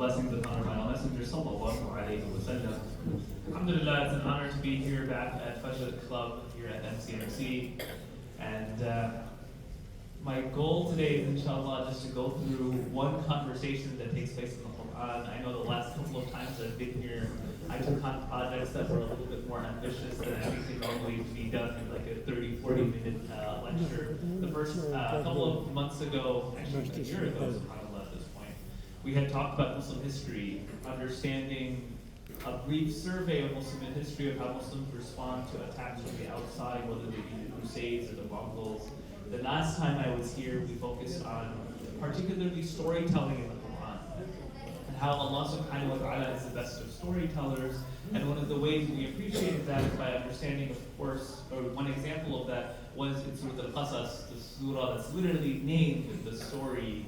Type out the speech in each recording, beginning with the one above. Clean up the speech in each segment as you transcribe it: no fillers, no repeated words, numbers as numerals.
blessings upon our final messenger, sallallahu alayhi wa sallam. Alhamdulillah, it's an honor to be here back at Fajr Club here at MCMC. And my goal today is, inshallah, just to go through one conversation that takes place in the Quran. I know the last couple of times I've been here, I took on projects that were a little bit more ambitious than anything normally to be done in like a 30, 40-minute lecture. The first couple of months ago, actually a year ago, subhanAllah, at this point, we had talked about Muslim history, understanding a brief survey of Muslim history of how Muslims respond to attacks from the outside, whether they be the Crusades or the Mongols. The last time I was here, we focused on particularly storytelling in the Quran, and how Allah SWT is the best of storytellers. And one of the ways we appreciated that is by understanding, of course, or one example of that was in Surah Al-Qasas, the surah that's literally named the story,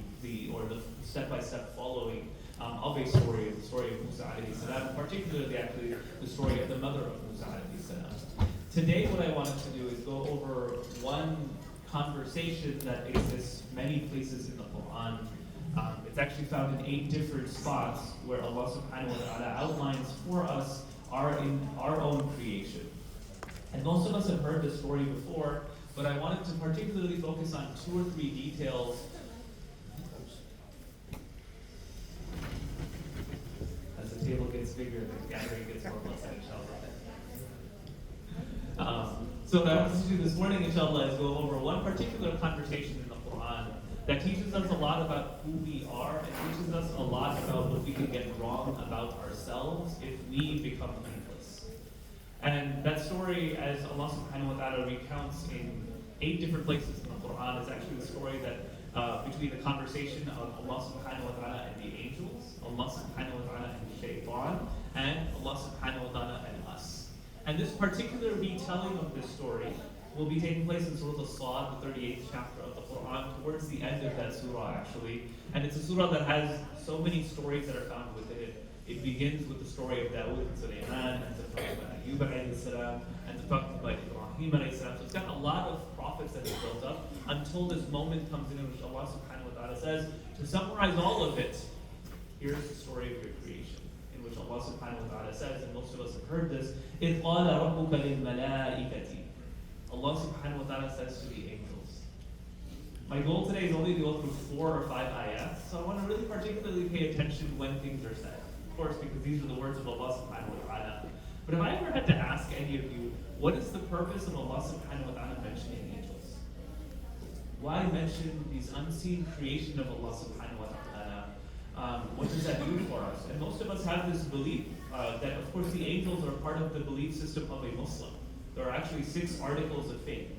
or the step-by-step following of a story, the story of Musa alayhi salam, particularly actually the story of the mother of Musa alayhi salam. Today what I wanted to do is go over one conversation that exists many places in the Quran. It's actually found in 8 different spots where Allah subhanahu wa ta'ala outlines for us our own creation. And most of us have heard this story before, but I wanted to particularly focus on 2 or 3 details. As the table gets bigger, the gathering gets more blessed, inshallah. So what I want to do this morning, inshallah, is go over one particular conversation in the Quran that teaches us a lot about who we are and teaches us a lot about what we can get wrong about ourselves if we become mindless. And that story, as Allah subhanahu wa ta'ala recounts in 8 different places in the Quran, is actually the story that between the conversation of Allah subhanahu wa ta'ala and the angels, Allah subhanahu wa ta'ala and Shaitan, and Allah subhanahu wa ta'ala and us. And this particular retelling of this story will be taking place in Surah Al-Sad, the 38th chapter of the Quran, towards the end of that surah actually. And it's a surah that has so many stories that are found within it. It begins with the story of Dawood and Sulaiman, and to talk about Ayyub alayhi salam, and to talk about Rahim alayhi salam. So it's got a lot of prophets that have built up until this moment comes in which Allah subhanahu wa ta'ala says, to summarize all of it, here's the story of your creation. In which Allah subhanahu wa ta'ala says, and most of us have heard this, إِذْ قَالَ رَبُّكَ لِلْمَلَائِكَةِ. Allah subhanahu wa ta'ala says to the angels. My goal today is only to go through 4 or 5 ayats, so I want to really particularly pay attention when things are said. Of course, because these are the words of Allah subhanahu wa ta'ala. But if I ever had to ask any of you, what is the purpose of Allah subhanahu wa ta'ala mentioning angels? Why mention these unseen creation of Allah subhanahu wa ta'ala? What does that do for us? And most of us have this belief that, of course, the angels are part of the belief system of a Muslim. There are actually 6 articles of faith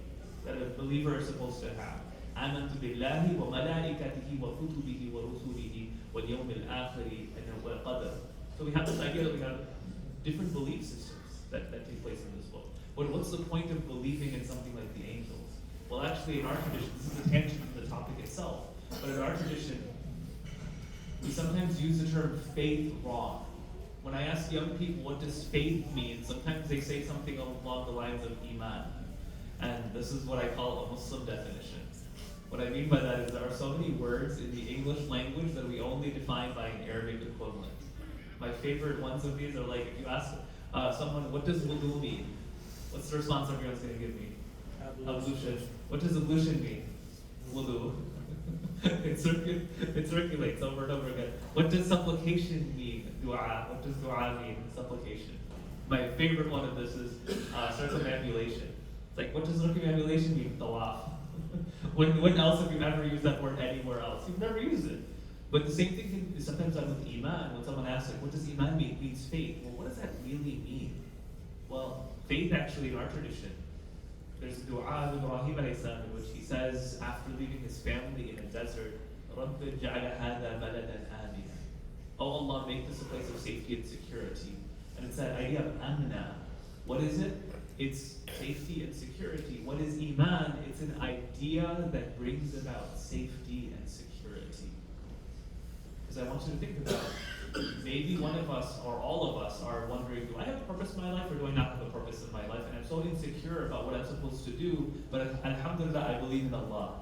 that a believer is supposed to have. آمنت بالله وملائكته وكتبه ورسله واليوم الآخر والقدر. So we have this idea that we have different belief systems that take place in this book. But what's the point of believing in something like the angels? Well, actually, in our tradition, this is a tangent from the topic itself, but in our tradition, we sometimes use the term faith wrong. When I ask young people what does faith mean, sometimes they say something along the lines of iman. And this is what I call a Muslim definition. What I mean by that is there are so many words in the English language that we only define by an Arabic equivalent. My favorite ones of these are like, if you ask someone, what does wudu mean? What's the response everyone's going to give me? Ablution. What does ablution mean? Wudu. It circulates over and over again. What does supplication mean? Dua. What does dua mean? Supplication. My favorite one of this is circumambulation. It's like, what does circumambulation mean? Tawaf. When else have you ever used that word anywhere else? You've never used it. But the same thing is sometimes done with iman. When someone asks, like, what does iman mean? It means faith. Well, what does that really mean? Well, faith actually in our tradition, there's a dua with Rahim alayhi salam in which he says, after leaving his family in a desert, رَبِّ اجْعَلَ هَذَا بَلَدًا آمِنًا. Oh Allah, make this a place of safety and security. And it's that idea of amna. What is it? It's safety and security. What is iman? It's an idea that brings about safety and security. Because I want you to think about it. Maybe one of us or all of us are wondering, do I have a purpose in my life or do I not have a purpose in my life? And I'm so insecure about what I'm supposed to do, but alhamdulillah, I believe in Allah.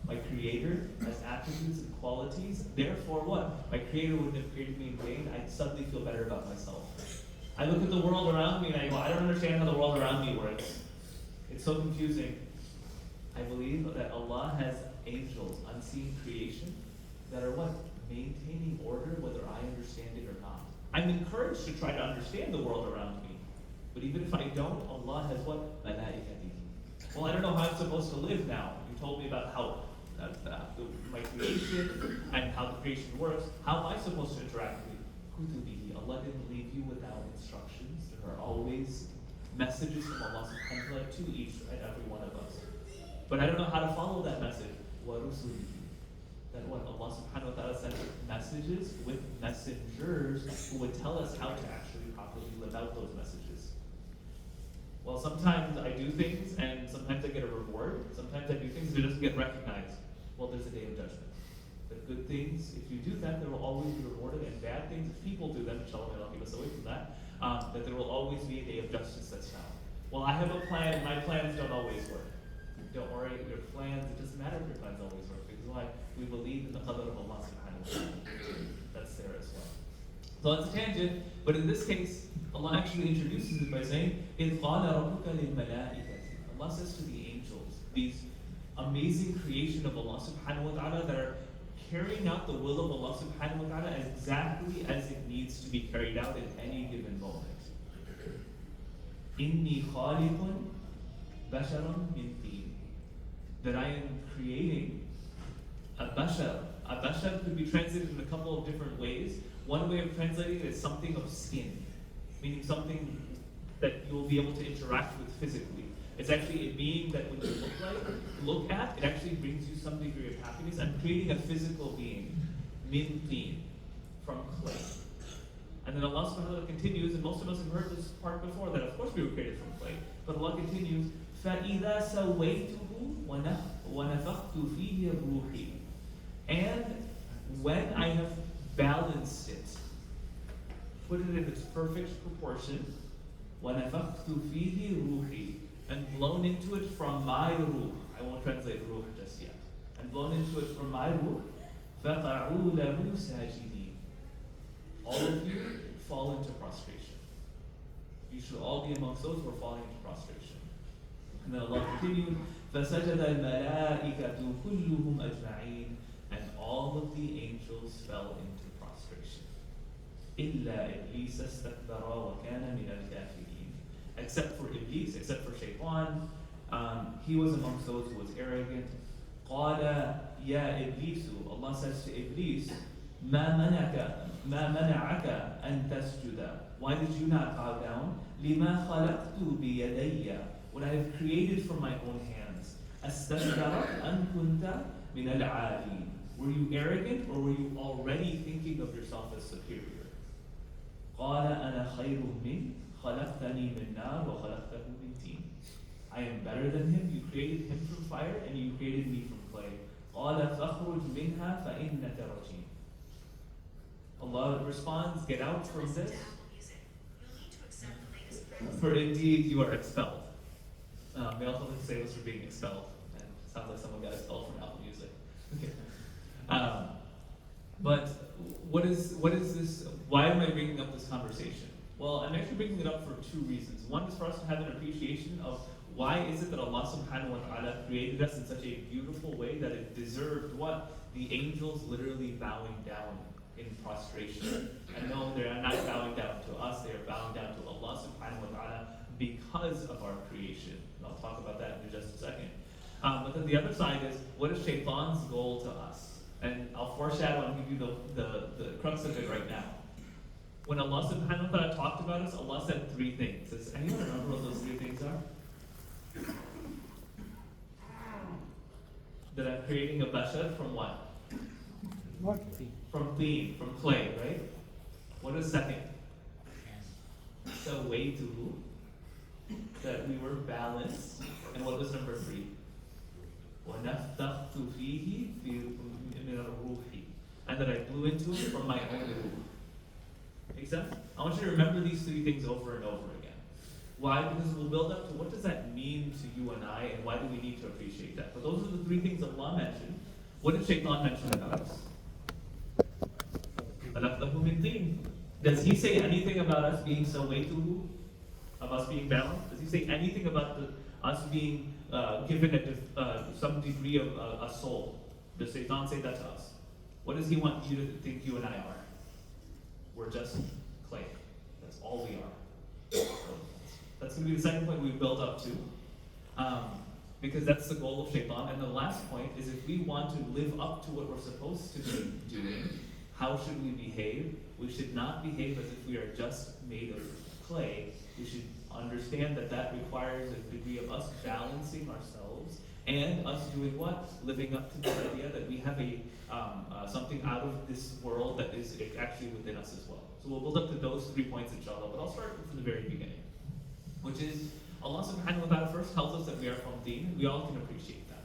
my Creator has attributes and qualities. Therefore, what? My Creator wouldn't have created me in vain. I'd suddenly feel better about myself. I look at the world around me and I go, I don't understand how the world around me works. It's so confusing. I believe that Allah has angels, unseen creation, that are what? Maintaining order whether I understand it or not. I'm encouraged to try to understand the world around me. But even if I don't, Allah has what? Malaikatihi. Well, I don't know how I'm supposed to live now. You told me about how my creation and how the creation works. How am I supposed to interact with kutubihi? Allah didn't leave you without instructions. There are always messages from Allah subhanahu wa ta'ala to each and every one of us. But I don't know how to follow that message. وَرُسُلِهِ. That what Allah subhanahu wa ta'ala sent messages with messengers who would tell us how to actually properly live out those messages. Well, sometimes I do things and sometimes I get a reward. Sometimes I do things that doesn't get recognized. Well, there's a day of judgment. But good things, if you do them, there will always be rewarded. And bad things, if people do them, inshallah, may Allah keep us away from that, that there will always be a day of justice that's found. Well, I have a plan. My plans don't always work. Don't worry, your plans, it doesn't matter if your plans always work. Because why? We believe in the qadr of Allah subhanahu wa ta'ala. That's there as well. So it's a tangent, but in this case, Allah actually introduces it by saying, إِذْ قَالَ رَبُّكَ لِلْمَلَائِكَةِ. Allah says to the angels, these amazing creation of Allah subhanahu wa ta'ala that are carrying out the will of Allah subhanahu wa ta'ala exactly as it needs to be carried out in any given moment. إِنِّي خَالِقٌ بَشَرًا مِنْ طِينٍ. That I am creating a bashar. A bashar could be translated in a couple of different ways. One way of translating it is something of skin, meaning something that you'll be able to interact with physically. It's actually a being that when you look at, it actually brings you some degree of happiness. I'm creating a physical being, min teen, from clay. And then Allah subhanahu wa ta'ala continues, and most of us have heard this part before, that of course we were created from clay. But Allah continues, فَإِذَا سَوَّيْتُهُ وَنَفَخْتُ فِيهِ رُوحِي. And when I have balanced it, put it in its perfect proportion, وَنَفَخْتُ فِيهِ رُوحِي, and blown into it from my ruh. I won't translate ruh just yet. And blown into it from my ruh, فَقَعُوا لَهُ سَاجِدِينَ. All of you fall into prostration. You should all be amongst those who are falling into prostration. And then Allah continued, فَسَجَدَ الْمَلَائِكَةُ كُلُّهُمْ أَجْمَعِينَ. And all of the angels fell into prostration. إِلَّا إِبْلِيسَ اسْتَكْبَرَ وَكَانَ مِنَ الْكَافِرِينَ. Except for Iblis, except for Shaitan, he was amongst those who was arrogant. قَالَ يَا إِبْلِيسُ. Allah says to Iblis, مَا مَنَعَكَ أَن تَسْجُدَ. Why did you not bow down? لِمَا خَلَقْتُ بِيَدَيَّ. What I have created from my own hands. أَسْتَكْبَرَ أَن كُنْتَ مِنَ الْعَالِينَ. Were you arrogant or were you already thinking of yourself as superior? قَالَ أَنَا خَيْرٌ مِنْ خَلَقْتَنِي مِنْ نَارٍ وَخَلَقْتَهُ مِنْ طِينٍ. I am better than him. You created him from fire and you created me from clay. قَالَ فَخْرُجْ مِنْهَا فَإِنَّكَ رَجِيمٌ. Allah responds, get out from this, for indeed you are expelled. May Allah save us for being expelled. And it sounds like someone got expelled from Apple Music. Okay. But what is this? Why am I bringing up this conversation? Well, I'm actually bringing it up for two reasons. One is for us to have an appreciation of why is it that Allah subhanahu wa ta'ala created us in such a beautiful way that it deserved what? The angels literally bowing down in prostration. And no, they are not bowing down to us, they are bowing down to Allah subhanahu wa ta'ala because of our creation. And I'll talk about that in just a second. But then the other side is, what is Shaitan's goal to us? And I'll foreshadow and give you the crux of it right now. When Allah subhanahu wa ta'ala talked about us, Allah said three things. Does anyone remember what those three things are? That I'm creating a bashar from what? From teen, from clay, right? What is second? So way to that we were balanced. And what was number three? وَنَفْتَخْتُ فِيهِ مِنَ الرُّوحِ. And that I blew into it from my own ruh. Make sense? I want you to remember these three things over and over again. Why? Because we'll build up to what does that mean to you and I, and why do we need to appreciate that? But those are the three things Allah mentioned. What did Shaitan mention about us? Does he say anything about us being sawaytuhu? Of us being balanced? Does he say anything about us being given some degree of a soul? Does Shaitan say that to us? What does he want you to think you and I are? We're just clay. That's all we are. That's going to be the second point we built up to. Because that's the goal of Shaitan. And the last point is if we want to live up to what we're supposed to be doing, how should we behave? We should not behave as if we are just made of clay. We should understand that that requires a degree of us balancing ourselves and us doing what? Living up to this idea that we have something out of this world that is actually within us as well. So we'll build up to those 3 points, inshallah, but I'll start from the very beginning, which is Allah subhanahu wa ta'ala first tells us that we are from deen. We all can appreciate that.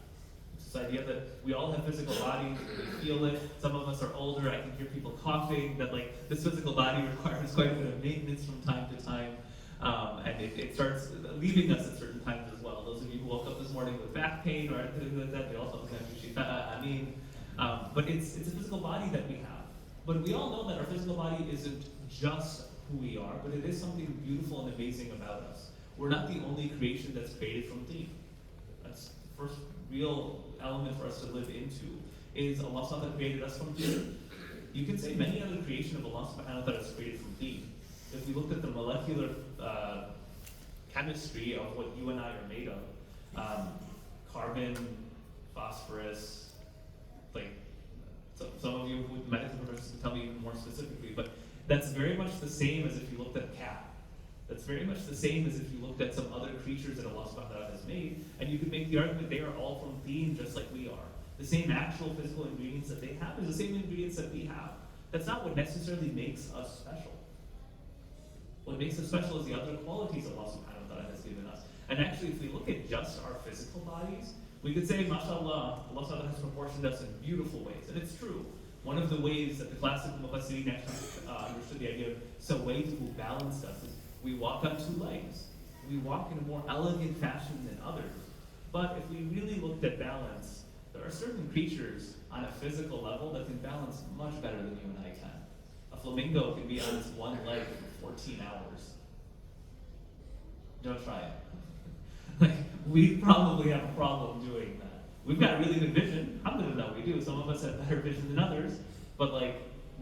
It's this idea that we all have physical bodies, we feel it. Some of us are older, I can hear people coughing, that like this physical body requires quite a bit of maintenance from time to time. And it starts leaving us at certain times as well. Those of you who woke up this morning with back pain or anything like that, we also can appreciate that. But it's a physical body that we have. But we all know that our physical body isn't just who we are, but it is something beautiful and amazing about us. We're not the only creation that's created from deen. That's the first real element for us to live into, is Allah SWT created us from deen. You can say many other creation of Allah subhanahu wa ta'ala is created from deen. If we looked at the molecular chemistry of what you and I are made of, carbon, phosphorus, like some of you with medical professors can tell me even more specifically, but that's very much the same as if you looked at a cat. That's very much the same as if you looked at some other creatures that Allah subhanahu wa ta'ala has made, and you could make the argument they are all from deen just like we are. The same actual physical ingredients that they have is the same ingredients that we have. That's not what necessarily makes us special. What makes us special is the other qualities Allah subhanahu wa ta'ala has given us. And actually, if we look at just our physical bodies, we could say, mashallah, Allah subhanahu wa ta'ala has proportioned us in beautiful ways. And it's true. One of the ways that the classical mufassirin actually understood the idea of sawayt, who balanced us, is we walk on two legs. We walk in a more elegant fashion than others. But if we really looked at balance, there are certain creatures on a physical level that can balance much better than you and I can. A flamingo can be on its one leg for 14 hours. Don't try it. We probably have a problem doing that. We've got really good vision. Alhamdulillah, we do. Some of us have better vision than others, but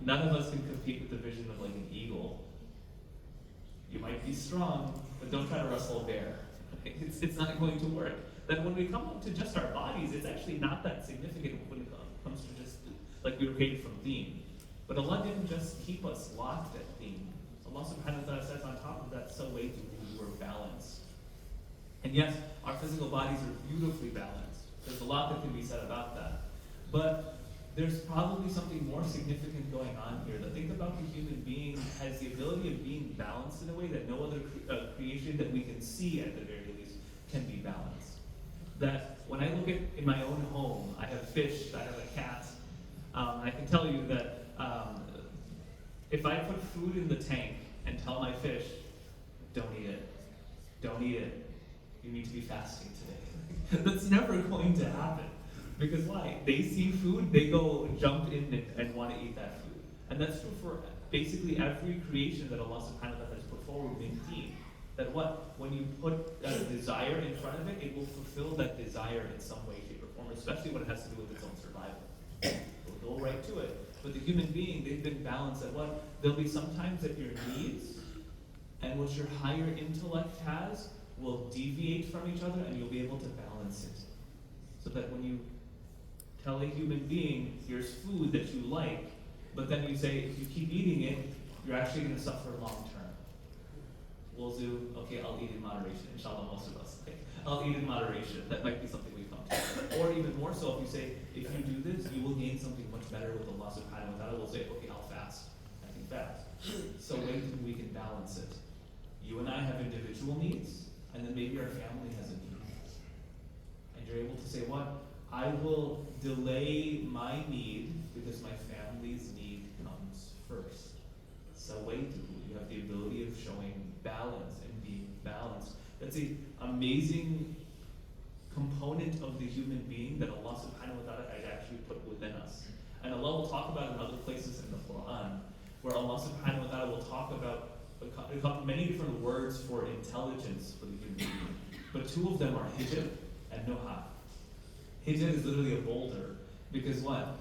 none of us can compete with the vision of an eagle. You might be strong, but don't try to wrestle a bear. It's not going to work. Then when we come up to just our bodies, it's actually not that significant when it comes to just like we were created from deen. But Allah didn't just keep us locked at deen. Allah subhanahu wa ta'ala says on top of that, so way we were balanced. And yes, our physical bodies are beautifully balanced. There's a lot that can be said about that. But there's probably something more significant going on here. That think about the human being has the ability of being balanced in a way that no other creation that we can see at the very least can be balanced. That when I look at in my own home, I have fish, I have a cat. I can tell you that if I put food in the tank and tell my fish, don't eat it, don't eat it, you need to be fasting today. That's never going to happen. Because why? They see food, they go jump in and want to eat that food. And that's true for basically every creation that Allah subhanahu wa ta'ala has put forward in deen. That what? When you put a desire in front of it, it will fulfill that desire in some way, shape, or form, especially when it has to do with its own survival. It'll go right to it. But the human being, they've been balanced at what? There'll be sometimes that your needs and what your higher intellect has will deviate from each other, and you'll be able to balance it. So that when you tell a human being, here's food that you like, but then you say, if you keep eating it, you're actually going to suffer long term. We'll do, okay, I'll eat in moderation. Inshallah, most of us. Okay. I'll eat in moderation. That might be something we come to. Or even more so, if you say, if you do this, you will gain something much better with Allah subhanahu wa ta'ala. We'll say, okay, I'll fast. I can fast. So when we can balance it. You and I have individual needs, and then maybe our family has a need. And you're able to say, what? I will delay my need because my family's need comes first. So wait, you have the ability of showing balance and being balanced That's an amazing component of the human being that Allah subhanahu wa ta'ala has actually put within us. And Allah will talk about in other places in the Quran, where Allah subhanahu wa ta'ala will talk about many different words for intelligence for the human being. But two of them are hijr and nuha. Hijr is literally a boulder, because what?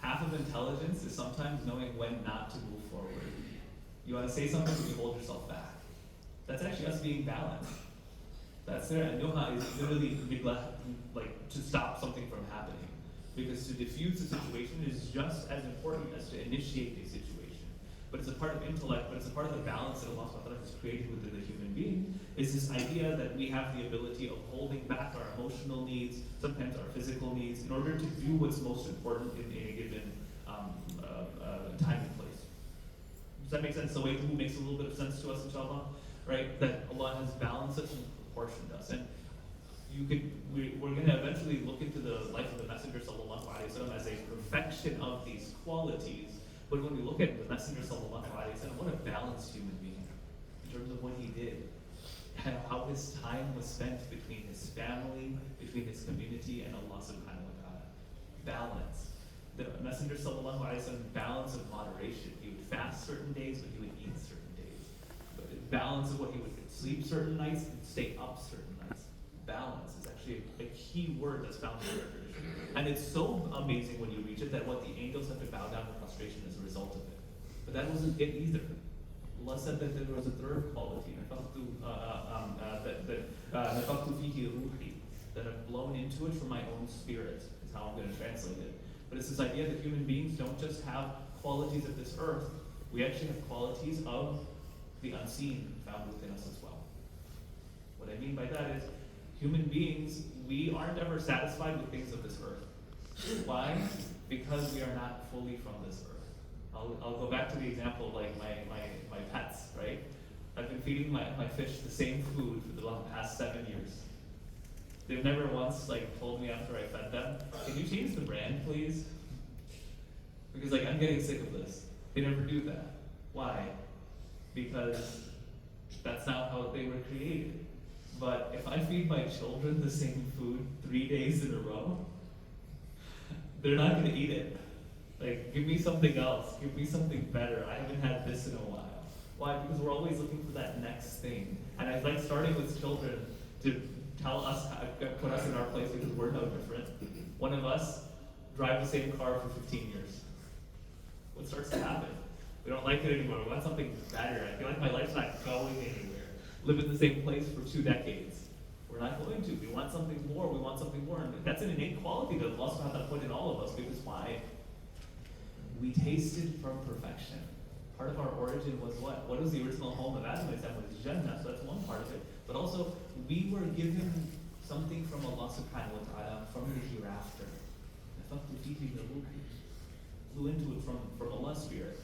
Half of intelligence is sometimes knowing when not to move forward. You want to say something, but you hold yourself back. That's actually us being balanced. That's there, and nuha is literally like to stop something from happening. Because to diffuse a situation is just as important as to initiate a situation. But it's a part of intellect, but it's a part of the balance that Allah SWT has created within the human being, is this idea that we have the ability of holding back our emotional needs, sometimes our physical needs, in order to do what's most important in a given time and place. Does that make sense? The way Hu makes a little bit of sense to us, inshallah, right? That Allah has balanced us and proportioned us. And we're going to eventually look into the life of the Messenger sallallahu alaihi wasallam as a perfection of these qualities. But when we look at the Messenger sallallahu alaihi wasallam, what a balanced human being in terms of what he did, and how his time was spent between his family, between his community, and Allah subhanahu wa ta'ala. Balance. The Messenger sallallahu alaihi wasallam, balance of moderation. He would fast certain days, but he would eat certain days. But the balance of what he would sleep certain nights and stay up certain nights. Balance is actually a key word that's found in our tradition. And it's so amazing when you reach it that what the angels have to bow down in prostration as a result of it. But that wasn't it either. Allah said that there was a third quality, that I've blown into it from my own spirit, is how I'm going to translate it. But it's this idea that human beings don't just have qualities of this earth, we actually have qualities of the unseen found within us as well. What I mean by that is, human beings, we aren't ever satisfied with things of this earth. Why? Because we are not fully from this earth. I'll go back to the example of like my pets, right? I've been feeding my fish the same food for the past 7 years. They've never once told me after I fed them, can you change the brand, please? Because I'm getting sick of this. They never do that. Why? Because that's not how they were created. But if I feed my children the same food 3 days in a row, they're not going to eat it. Give me something else. Give me something better. I haven't had this in a while. Why? Because we're always looking for that next thing. And I like starting with children to tell us, put us in our place, because we're no different. One of us drive the same car for 15 years. What starts to happen? We don't like it anymore. We want something better. I feel like my life's not going anywhere. Live in the same place for 2 decades. We're not going to. We want something more. We want something more. And that's an innate quality that Allah SWT put in all of us, because why? We tasted from perfection. Part of our origin was what? What was the original home of Adam? It was Jannah, so that's one part of it. But also, we were given something from Allah subhanahu wa ta'ala from the hereafter. Flew into it from Allah's spirit,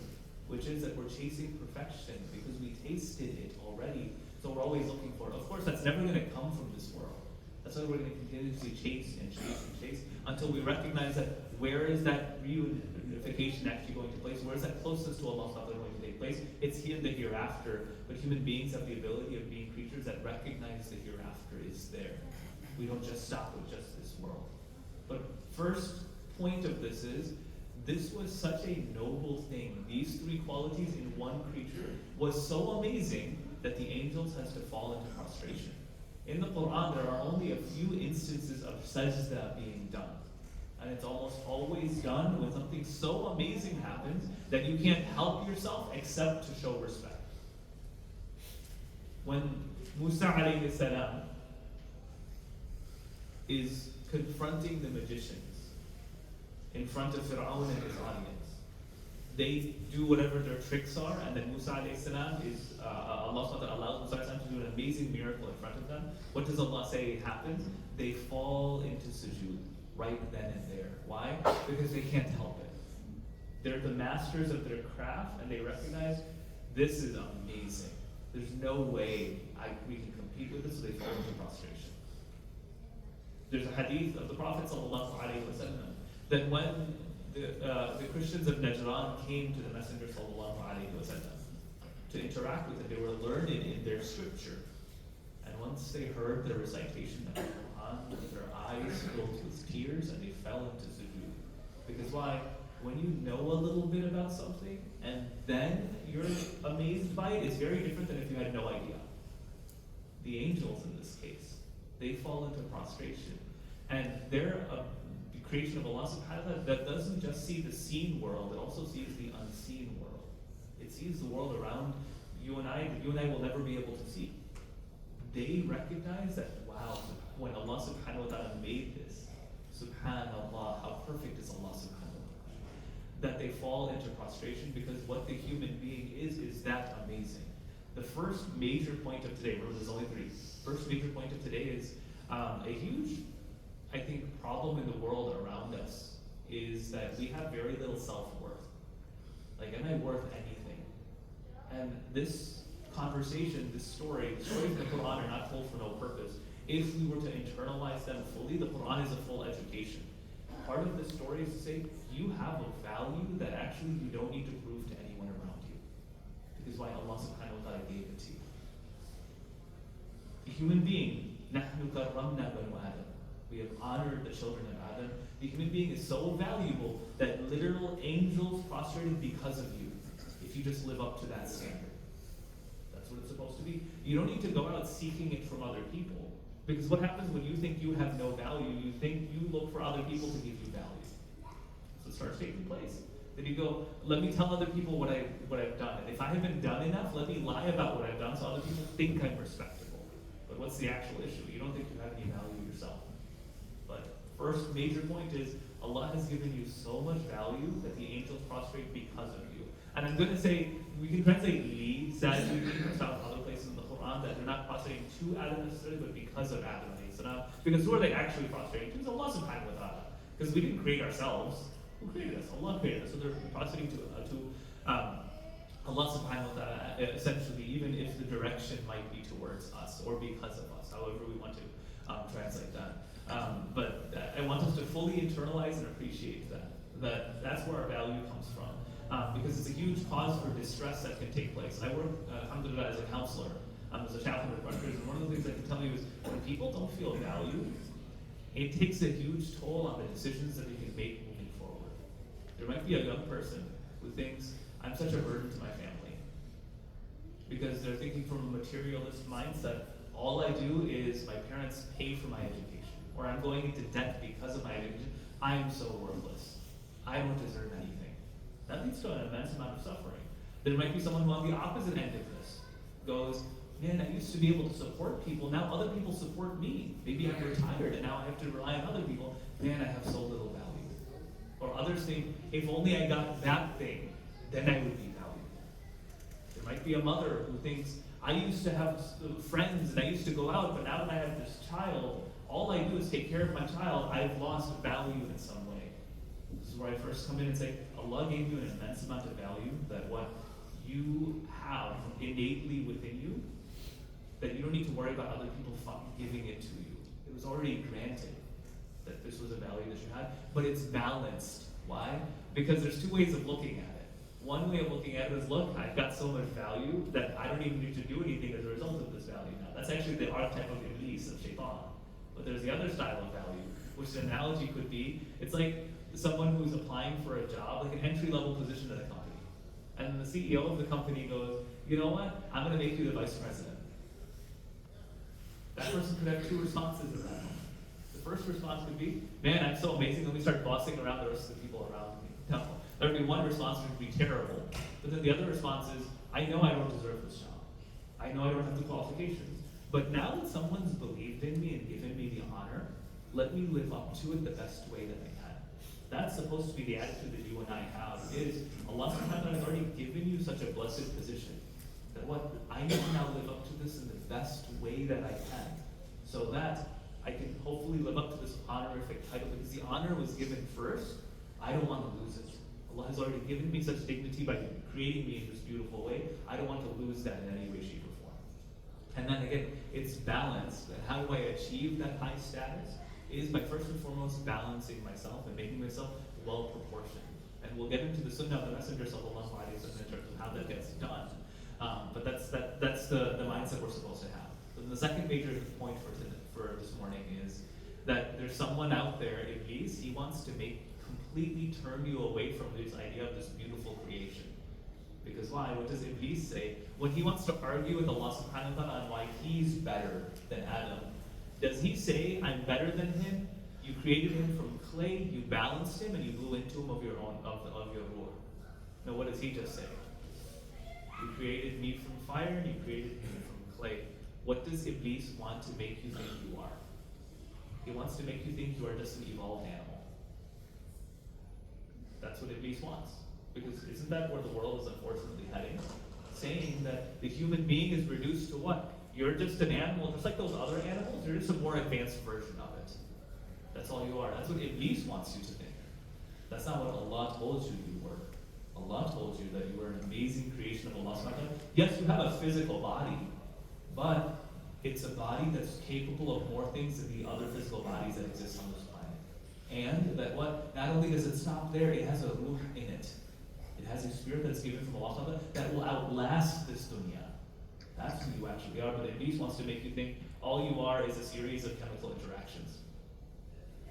which is that we're chasing perfection because we tasted it already. So we're always looking for it. Of course, that's never going to come from this world. That's why we're going to continuously chase and chase and chase until we recognize that where is that reunification actually going to take place? Where is that closeness to Allah going to take place? It's here in the hereafter. But human beings have the ability of being creatures that recognize the hereafter is there. We don't just stop with just this world. But first point of this is, this was such a noble thing. These 3 qualities in one creature was so amazing that the angels has to fall into prostration. In the Quran, there are only a few instances of sajda being done. And it's almost always done when something so amazing happens that you can't help yourself except to show respect. When Musa alayhi salam is confronting the magicians in front of Fir'aun and his audience, they do whatever their tricks are, and then Musa alayhi salam is, Allah SWT allows Musa alayhi salam to do an amazing miracle in front of them. What does Allah say happens? They fall into sujood right then and there. Why? Because they can't help it. They're the masters of their craft, and they recognize this is amazing. There's no way we can compete with this, so they fall into prostration. There's a hadith of the Prophet ﷺ that when the Christians of Najran came to the Messenger ﷺ to interact with him, they were learned in their scripture. And once they heard the recitation of the Quran, their eyes filled with tears and they fell into sujood. Because why? When you know a little bit about something and then you're amazed by it, it's very different than if you had no idea. The angels in this case, they fall into prostration. And they're a creation of Allah subhanahu wa ta'ala that doesn't just see the seen world, it also sees the unseen world. It sees the world around you and I that you and I will never be able to see. They recognize that, wow, when Allah subhanahu wa ta'ala made this, subhanallah, how perfect is Allah subhanahu wa ta'ala. That they fall into prostration because what the human being is that amazing. The first major point of today, remember there's only three. First major point of today is a huge, I think, problem in the world around us is that we have very little self-worth. Like, am I worth anything? And this conversation, this story, the stories in the Quran are not told for no purpose. If we were to internalize them fully, the Quran is a full education. Part of the story is to say, you have a value that actually you don't need to prove to anyone around you. Because why Allah subhanahu wa ta'ala gave it to you. The human being, نَحْنُ كَرَّمْنَا بَنُ آدَمَ. We have honored the children of Adam. The human being is so valuable that literal angels prostrated because of you, if you just live up to that standard. That's what it's supposed to be. You don't need to go out seeking it from other people. Because what happens when you think you have no value, you think you look for other people to give you value. So it starts taking place. Then you go, let me tell other people what I've done. And if I haven't done enough, let me lie about what I've done so other people think I'm respectable. But what's the actual issue? You don't think you have any value yourself. But first major point is Allah has given you so much value that the angels prostrate because of you. And I'm going to say, we can translate li, sadly, from other places in the Quran, that they're not prostrating to Adam necessarily, but because of Adam. Because who are they actually prostrating to? It's Allah subhanahu wa ta'ala. Because we didn't create ourselves. Who created us? Allah created us. So they're prostrating to Allah subhanahu wa ta'ala, essentially, even if the direction might be towards us or because of us, however we want to translate that. But I want us to fully internalize and appreciate that that's where our value comes from. Because it's a huge cause for distress that can take place. I work, alhamdulillah, as a counselor, as a chaplain with Rutgers, and one of the things I can tell you is when people don't feel valued, it takes a huge toll on the decisions that they can make moving forward. There might be a young person who thinks, I'm such a burden to my family. Because they're thinking from a materialist mindset, all I do is my parents pay for my education, or I'm going into debt because of my education. I am so worthless. I don't deserve anything. That leads to an immense amount of suffering. There might be someone who on the opposite end of this goes, man, I used to be able to support people, now other people support me. Maybe I'm retired and now I have to rely on other people. Man, I have so little value. Or others think, if only I got that thing, then I would be valued. There might be a mother who thinks, I used to have friends and I used to go out, but now that I have this child, all I do is take care of my child. I've lost value in some way. This is where I first come in and say, Allah gave you an immense amount of value that what you have innately within you, that you don't need to worry about other people giving it to you. It was already granted that this was a value that you had, but it's balanced. Why? Because there's two ways of looking at it. One way of looking at it is, look, I've got so much value that I don't even need to do anything as a result of this value now. That's actually the archetype of Iblis, of Shaitan. But there's the other style of value, which the analogy could be, it's like someone who's applying for a job, like an entry-level position at a company. And the CEO of the company goes, you know what, I'm going to make you the vice president. That person could have two responses in that moment. The first response could be, man, I'm so amazing, let me start bossing around the rest of the people around me. No, there would be one response which would be terrible. But then the other response is, I know I don't deserve this job. I know I don't have the qualifications. But now that someone's believed in me and given me the honor, let me live up to it the best way that I can. That's supposed to be the attitude that you and I have. Is Allah SWT has already given you such a blessed position that what I need to now live up to this in the best way that I can, so that I can hopefully live up to this honorific title, because the honor was given first. I don't want to lose it. Allah has already given me such dignity by creating me in this beautiful way. I don't want to lose that in any way, shape, or form. And then again, it's balanced. And how do I achieve that high status? Is by first and foremost balancing myself and making myself well proportioned. And we'll get into the sunnah of the Messenger sallallahu alaihi wasallam in terms of how that gets done. But that's the mindset we're supposed to have. But the second major point for this morning is that there's someone out there, Iblis, he wants to completely turn you away from this idea of this beautiful creation. Because why? What does Iblis say? When he wants to argue with Allah subhanahu wa ta'ala on why he's better than Adam, does he say, I'm better than him? You created him from clay, you balanced him, and you blew into him of your ruh. No, what does he just say? You created me from fire, and you created him from clay. What does Iblis want to make you think you are? He wants to make you think you are just an evolved animal. That's what Iblis wants. Because isn't that where the world is unfortunately heading? Saying that the human being is reduced to what? You're just an animal, just like those other animals, you're just a more advanced version of it. That's all you are. That's what Iblis wants you to think. That's not what Allah told you you were. Allah told you that you were an amazing creation of Allah SWT. Yes, you have a physical body, but it's a body that's capable of more things than the other physical bodies that exist on this planet. And that what? Not only does it stop there, it has a ruh in it. It has a spirit that's given from Allah SWT that will outlast this dunya. That's who you actually are, but Iblis wants to make you think all you are is a series of chemical interactions.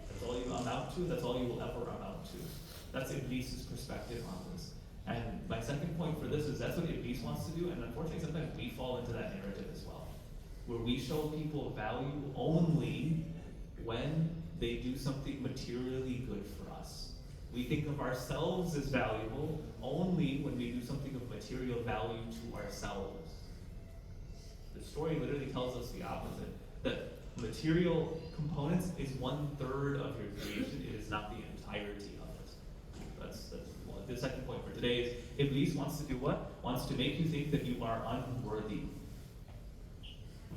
That's all you amount to, that's all you will ever amount to. That's Iblis' perspective on this. And my second point for this is that's what Iblis wants to do, and unfortunately sometimes we fall into that narrative as well, where we show people value only when they do something materially good for us. We think of ourselves as valuable only when we do something of material value to ourselves. The story literally tells us the opposite, that material components is 1/3 of your creation, it is not the entirety of it. That's the second point for today is Iblis wants to do what? Wants to make you think that you are unworthy.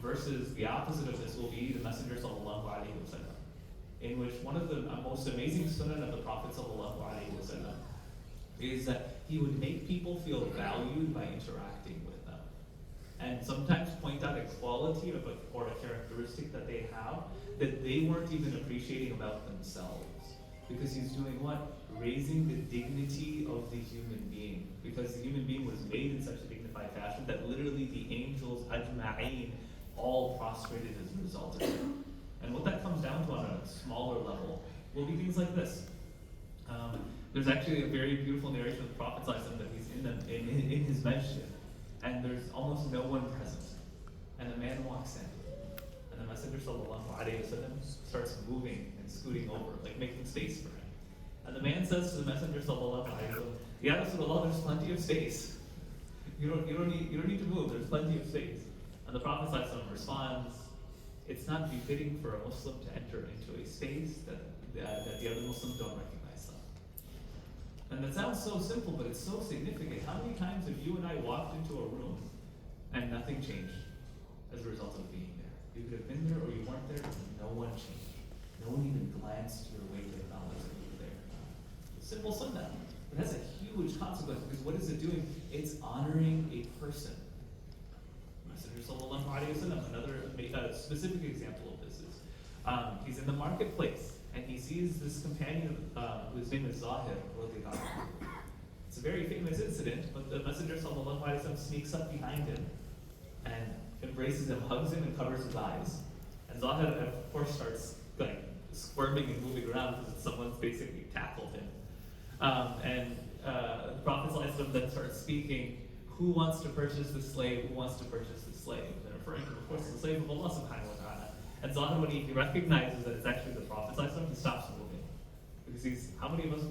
Versus the opposite of this will be the Messenger sallallahu alaihi wasallam, in which one of the most amazing sunnah of the Prophet sallallahu alaihi wasallam is that he would make people feel valued by interacting with them. And sometimes point out a quality or a characteristic that they have that they weren't even appreciating about themselves. Because he's doing what? Raising the dignity of the human being. Because the human being was made in such a dignified fashion that literally the angels, ajma'een, all prostrated as a result of it. And what that comes down to on a smaller level will be things like this. There's actually a very beautiful narration of the Prophet ﷺ that he's in his masjid, and there's almost no one present. And a man walks in, and the Messenger ﷺ starts moving and scooting over, like making space for him. And the man says to the Messenger ﷺ, Ya Rasulullah, there's plenty of space. You don't need to move, there's plenty of space. And the Prophet ﷺ responds, it's not befitting for a Muslim to enter into a space that the other Muslims don't recognize them. And that sounds so simple, but it's so significant. How many times have you and I walked into a room and nothing changed as a result of being there? You could have been there or you weren't there, and no one changed. No one even glanced your way to acknowledge that you were there. Simple sunnah. It has a huge consequence because what is it doing? It's honoring a person. Messenger sallallahu alaihi wasallam, another specific example of this is he's in the marketplace and he sees this companion whose name is Zahir. It's a very famous incident, but the Messenger sallallahu alaihi wasallam sneaks up behind him and embraces him, hugs him, and covers his eyes. And Zahir, of course, starts like squirming and moving around because someone's basically tackled him. The Prophet sallallahu alaihi wasallam then starts speaking. Who wants to purchase the slave? Who wants to purchase the slave? They're referring to, of course, the slave of Allah subhanahu wa ta'ala. And Zahir, when he recognizes that it's actually the Prophet ﷺ, he stops moving. Because how many of us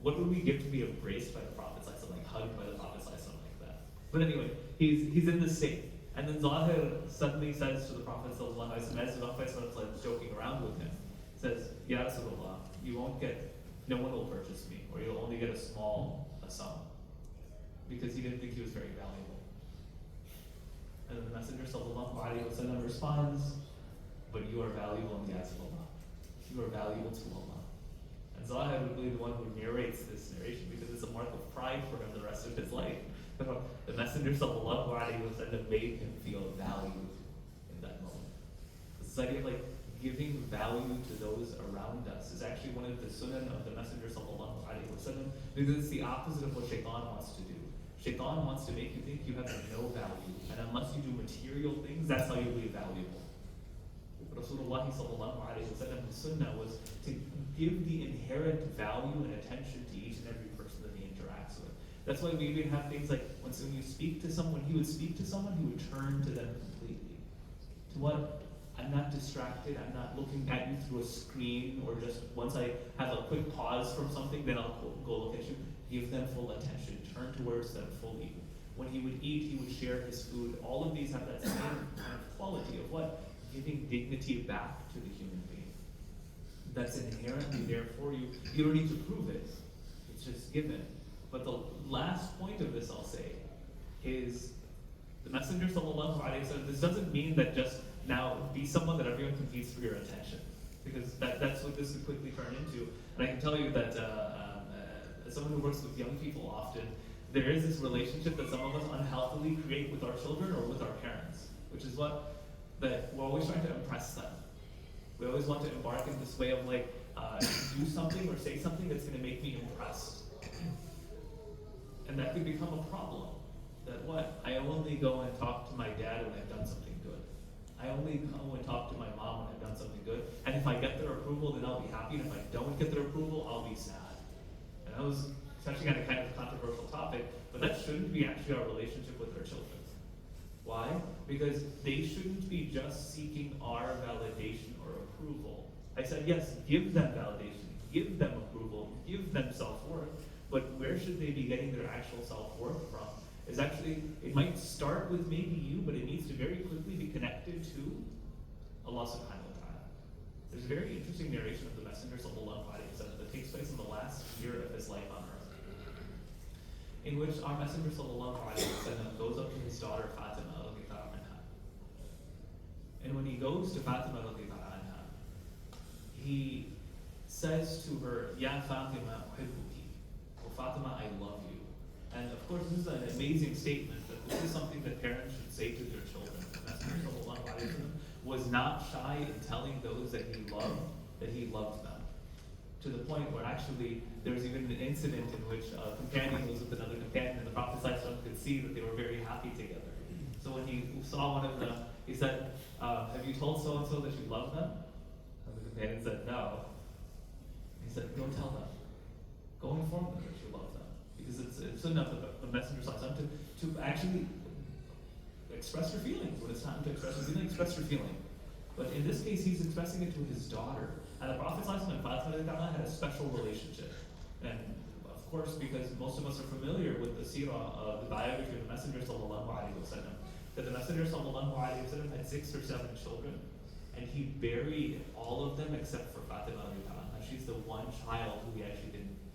what would we give to be embraced by the Prophet ﷺ, like hugged by the Prophet ﷺ like that? But anyway, he's in this state. And then Zahir suddenly says to the Prophet ﷺ, as the Prophet ﷺ is like joking around with him, says, Ya Rasulullah, no one will purchase me, or you'll only get a small sum. Because he didn't think he was very valuable. And the Messenger sallallahu alaihi wasallam responds, but you are valuable in the eyes of Allah. You are valuable to Allah. And Zahir would be the one who narrates this narration because it's a mark of pride for him the rest of his life. The Messenger sallallahu alaihi wasallam made him feel valued in that moment. This idea of like giving value to those around us is actually one of the sunnah of the Messenger sallallahu alaihi wasallam because it's the opposite of what Shaitan wants to do. Shaitan wants to make you think you have no value, and unless you do material things, that's how you'll be valuable. Rasulullah sallallahu sunnah was to give the inherent value and attention to each and every person that he interacts with. That's why we even have things like when you speak to someone, he would speak to someone, he would turn to them completely. To what? I'm not distracted, I'm not looking at you through a screen, or just once I have a quick pause from something, then I'll go look at you. Give them full attention, turn towards them fully. When he would eat, he would share his food. All of these have that same kind of quality of what? Giving dignity back to the human being. That's inherently there for you. You don't need to prove it. It's just given. But the last point of this, I'll say, is the Messenger sallallahu alaihi wasallam. This doesn't mean that just now be someone that everyone competes for your attention, because that's what this could quickly turn into. And I can tell you that as someone who works with young people often, there is this relationship that some of us unhealthily create with our children or with our parents, which is what? That we're always trying to impress them. We always want to embark in this way of like, do something or say something that's going to make me impressed. And that could become a problem. That what? I only go and talk to my dad when I've done something good. I only go and talk to my mom when I've done something good. And if I get their approval, then I'll be happy. And if I don't get their approval, I'll be sad. And I was touching on a kind of controversial topic, but that shouldn't be actually our relationship with our children. Why? Because they shouldn't be just seeking our validation or approval. I said, yes, give them validation, give them approval, give them self-worth, but where should they be getting their actual self-worth from? Is actually, it might start with maybe you, but it needs to very quickly be connected to Allah subhanahu wa ta'ala. There's a very interesting narration of the Messenger sallallahu alaihi wasallam that takes place in the last year of his life on earth, in which our Messenger sallallahu alaihi wasallam goes up to his daughter Fatima radhiyallahu anha. And when he goes to Fatima radhiyallahu anha, he says to her, Ya Fatima uhibbuki, oh Fatima, I love you. And of course, this is an amazing statement, that this is something that parents should say to their children. The Messenger sallallahu alaihi wasallam was not shy in telling those that he loved them. To the point where actually there was even an incident in which a companion was with another companion, and the Prophet ﷺ could see that they were very happy together. So when he saw one of them, he said, have you told so-and-so that you love them? And the companion said, no. He said, go tell them. Go inform them that you love them. Because it's sunnah of the Messenger ﷺ to actually express your feelings. When it's time to express your feeling, express your feeling. But in this case, he's expressing it to his daughter. And the Prophet ﷺ and Fatima had a special relationship. And of course, because most of us are familiar with the seerah, the biography of the Messenger sallallahu alaihi wasallam, that the Messenger sallallahu alaihi wasallam had 6 or 7 children, and he buried all of them except for Fatima radhiyallahu anha. She's the one child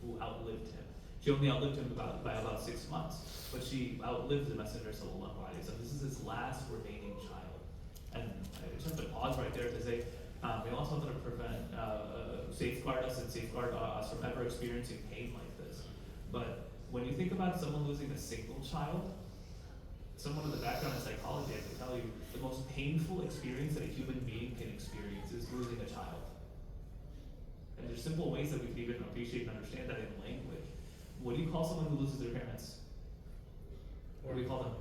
who outlived him. She only outlived him by about 6 months, but she outlived the Messenger sallallahu alaihi wasallam. This is his last remaining child. And I just have to pause right there to say, we also want to prevent, safeguard us and safeguard us from ever experiencing pain like this. But when you think about someone losing a single child, someone with a background in psychology, I can tell you, the most painful experience that a human being can experience is losing a child. And there's simple ways that we can even appreciate and understand that in language. What do you call someone who loses their parents? What do we call them?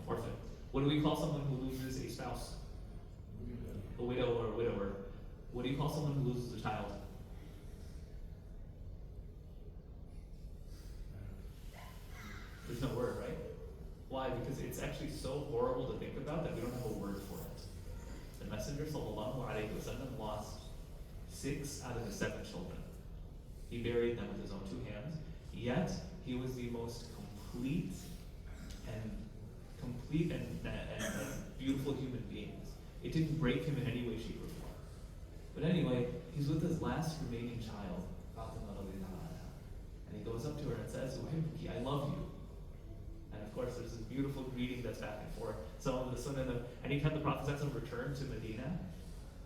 Orphan. What do we call someone who loses a spouse? A widow or a widower. What do you call someone who loses a child? There's no word, right? Why? Because it's actually so horrible to think about that we don't have a word for it. The Messenger sallallahu alaihi wasallam lost 6 out of his 7 children. He buried them with his own 2 hands. Yet he was the most complete and beautiful human beings. It didn't break him in any way, shape, or form. But anyway, he's with his last remaining child, Fatima radhiyallahu anha, and he goes up to her and says, "Uhibbuki, I love you." And of course, there's this beautiful greeting that's back and forth. Some of the sunnah, anytime the Prophet returned to Medina,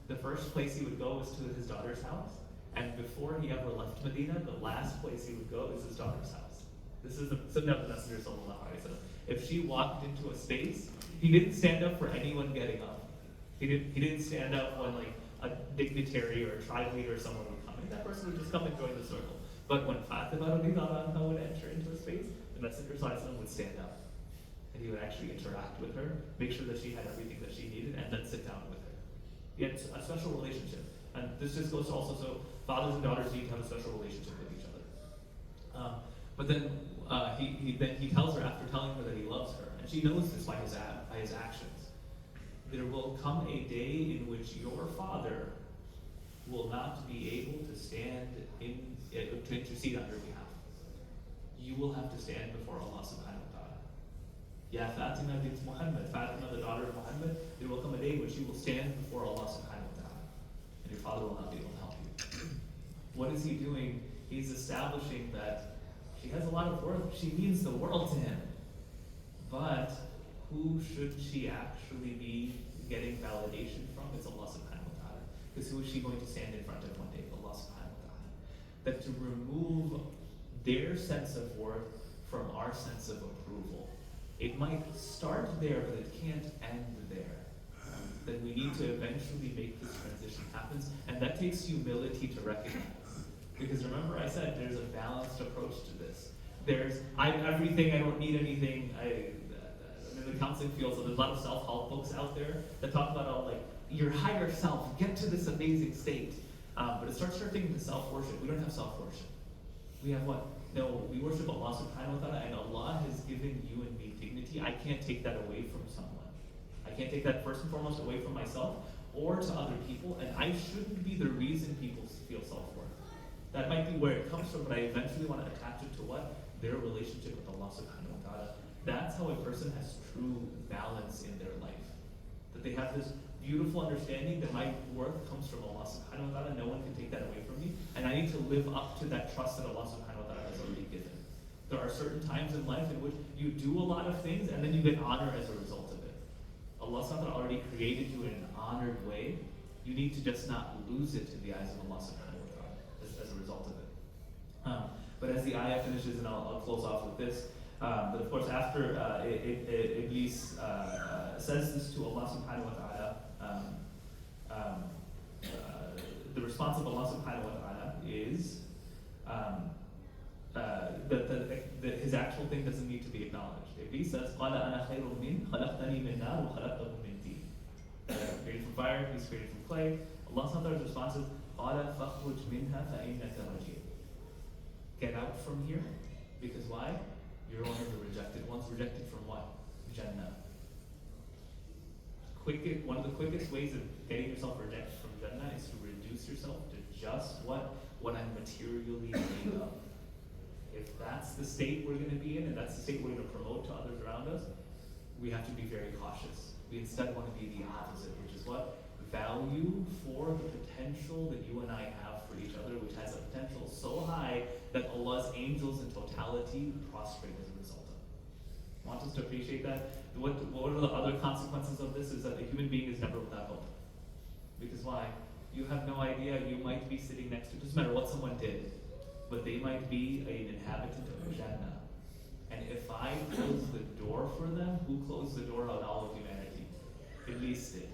the first place he would go was to his daughter's house. And before he ever left Medina, the last place he would go is his daughter's house. This is the sunnah of the Messenger sallallahu alaihi wasallam. If she walked into a space, he didn't stand up for anyone getting up. He didn't stand up when like a dignitary or a tribe leader or someone would come in. That person would just come and join the circle. But when Fatima radhiyallahu anha would enter into a space, the the Messenger ﷺ would stand up and he would actually interact with her, make sure that she had everything that she needed, and then sit down with her. He had a special relationship. And this just goes to also, so fathers and daughters need to have a special relationship with each other. But then he tells her, after telling her that he loves her, and she knows this by his actions, there will come a day in which your father will not be able to stand to intercede on your behalf. You will have to stand before Allah subhanahu wa ta'ala. Ya Fatima bint Muhammad, Fatima the daughter of Muhammad, there will come a day when she will stand before Allah subhanahu wa ta'ala, and your father will not be able to help you. What is he doing? He's establishing that she has a lot of worth, she means the world to him. But who should she actually be getting validation from? It's Allah subhanahu wa ta'ala. Because who is she going to stand in front of one day? Allah subhanahu wa ta'ala. That to remove their sense of worth from our sense of approval. It might start there, but it can't end there. That we need to eventually make this transition happen, and that takes humility to recognize. Because remember I said there's a balanced approach to this. I'm everything, I don't need anything. I'm in the counseling field, so there's a lot of self-help books out there that talk about all like your higher self, get to this amazing state. But it starts turning into self-worship. We don't have self-worship. We have what? No, we worship Allah subhanahu wa ta'ala, and Allah has given you and me dignity. I can't take that away from someone. I can't take that first and foremost away from myself or to other people, and I shouldn't be the reason people feel self-worth. That might be where it comes from, but I eventually want to attach it to what? Their relationship with Allah subhanahu wa ta'ala. That's how a person has true balance in their life. That they have this beautiful understanding that my worth comes from Allah subhanahu wa ta'ala, no one can take that away from me, and I need to live up to that trust that Allah subhanahu wa ta'ala has already given. There are certain times in life in which you do a lot of things and then you get honor as a result of it. Allah subhanahu wa ta'ala already created you in an honored way. You need to just not lose it in the eyes of Allah subhanahu wa ta'ala as a result of it. But as the ayah finishes, and I'll close off with this, but of course after Iblis says this to Allah subhanahu wa ta'ala, the response of Allah subhanahu wa ta'ala is that his actual thing doesn't need to be acknowledged. Iblis says, قَالَ أَنَا خَيْرٌ مِّنْ خَلَقْتَنِي مِنْ نَارٍ وَخَلَقْتَهُ مِنْ طِينٍ. Created from fire, he's created from clay. Allah subhanahu wa ta'ala's response is, قَالَ فَخْرُجْ مِنْهَا فَإِنَّكَ رَجِيمٌ. Get out from here, because why? You're one of the rejected ones. Rejected from what? Jannah. One of the quickest ways of getting yourself rejected from Jannah is to reduce yourself to just what I'm materially made of. If that's the state we're going to be in, and that's the state we're going to promote to others around us, we have to be very cautious. We instead want to be the opposite, which is what? Value for the potential that you and I have for each other, which has a potential so high that Allah's angels in totality prostrate as a result of it. I want us to appreciate that. What are the other consequences of this is that the human being is never without hope. Because why? You have no idea, you might be sitting next to, it doesn't matter what someone did, but they might be an inhabitant of Jannah. And if I close the door for them, who closed the door on all of humanity? Iblis did.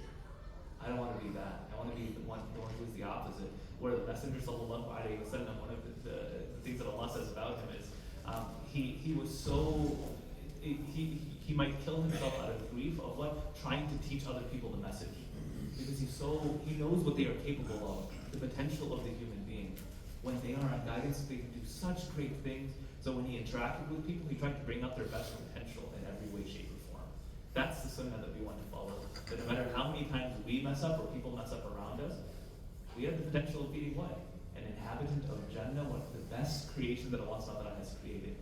I don't want to be that. I want to be the one who is the opposite. Where the Messenger sallallahu alaihi wasallam, one of the things that Allah says about him is, he was so, he might kill himself out of grief of what? Trying to teach other people the message. Because he knows what they are capable of, the potential of the human being. When they are on guidance, they can do such great things. So when he interacted with people, he tried to bring out their best potential in every way, shape, or form. That's the sunnah that we want to follow. That no matter how many times we mess up or people mess up around us, we have the potential of being what? An inhabitant of Jannah, one of the best creation that Allah SWT has created.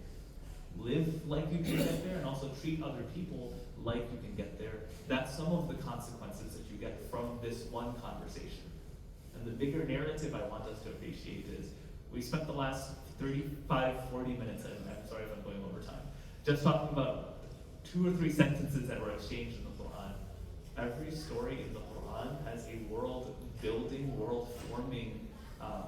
Live like you can get there, and also treat other people like you can get there. That's some of the consequences that you get from this one conversation. And the bigger narrative I want us to appreciate is, we spent the last 35, 40 minutes, and I'm sorry if I'm going over time, just talking about 2 or 3 sentences that were exchanged in the Quran. Every story in the Quran has a world-building, world-forming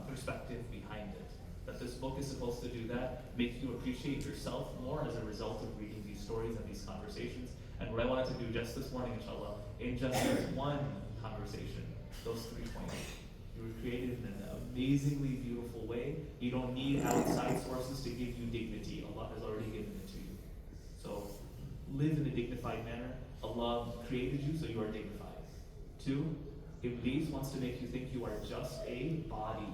perspective behind it. That this book is supposed to do that, make you appreciate yourself more as a result of reading these stories and these conversations. And what I wanted to do just this morning, inshallah, in just this one conversation, those 3 points. You were created in an amazingly beautiful way. You don't need outside sources to give you dignity. Allah has already given it to you. So live in a dignified manner. Allah created you, so you are dignified. 2, Iblis wants to make you think you are just a body.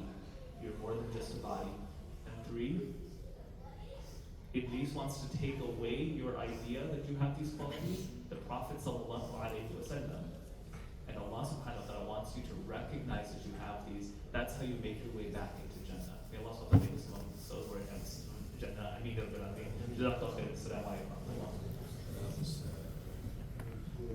You're more than just a body. And 3, Iblis wants to take away your idea that you have these qualities. The Prophet ﷺ and Allah SWT wants you to recognize that you have these. That's how you make your way back into Jannah. May Allah SWT make us among those who are in Jannah. Ameen. Jazakallah khair. Assalamu alaikum.